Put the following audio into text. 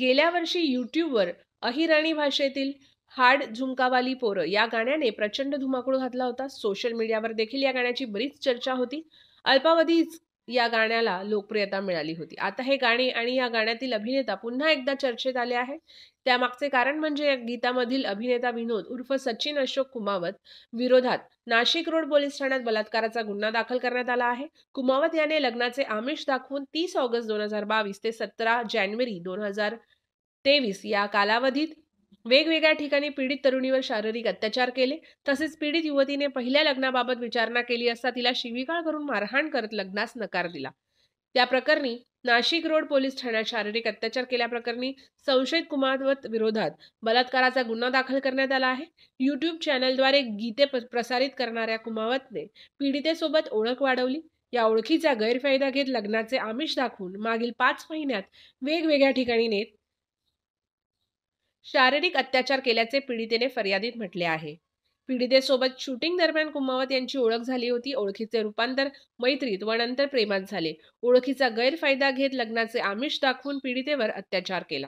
गेल्या वर्षी यूट्यूबवर अहिराणी भाषेतील हाड झुमकावाली पोरं या गाण्याने प्रचंड धुमाकूळ घातला होता. सोशल मीडियावर देखील या गाण्याची बरीच चर्चा होती. अल्पावधीच या गाण्याला लोकप्रियता मिळाली होती. आता हे गाणे आणि या गाण्यातील अभिनेता पुन्हा एकदा चर्चेत आले आहे. त्यामागचे कारण म्हणजे या गीतामधील अभिनेता विनोद उर्फ सचिन अशोक कुमावत विरोधात नाशिक रोड पोलीस ठाण्यात बलात्काराचा गुन्हा दाखल करण्यात आला आहे. कुमावत याने लग्नाचे आमिष दाखवून 30 ऑगस्ट 2022 ते 17 जानेवारी 2023 या कालावधीत वेगवेगळ्या ठिकाणी पीडित तरुणीवर शारीरिक अत्याचार केले. तसेच पीडित युवतीने पहिल्या लग्नाबाबत विचारणा केली असता तिला शिवीगाळ करून मारहाण करत लग्नास नकार दिला. त्या प्रकरणी नाशिक रोड पोलीस ठाण्यात शारीरिक अत्याचार केल्याप्रकरणी संशयित कुमावत विरोधात बलात्काराचा गुन्हा दाखल करण्यात आला आहे. यूट्यूब चॅनलद्वारे गीते प्रसारित करणाऱ्या कुमावतने पीडितेसोबत ओळख वाढवली. या ओळखीचा गैरफायदा घेत लग्नाचे आमिष दाखवून मागील 5 महिन्यात वेगवेगळ्या ठिकाणी नेत शारीरिक अत्याचार केल्याचे पीडितेने फर्यादीत म्हटले आहे. पीडितेसोबत शूटिंग दरम्यान कुमावत यांची ओळख झाली होती. ओळखीचे रूपांतर मैत्रीत व नंतर प्रेमात झाले. ओळखीचा गैरफायदा घेत लग्नाचे आमिष दाखवून पीडितेवर अत्याचार केला.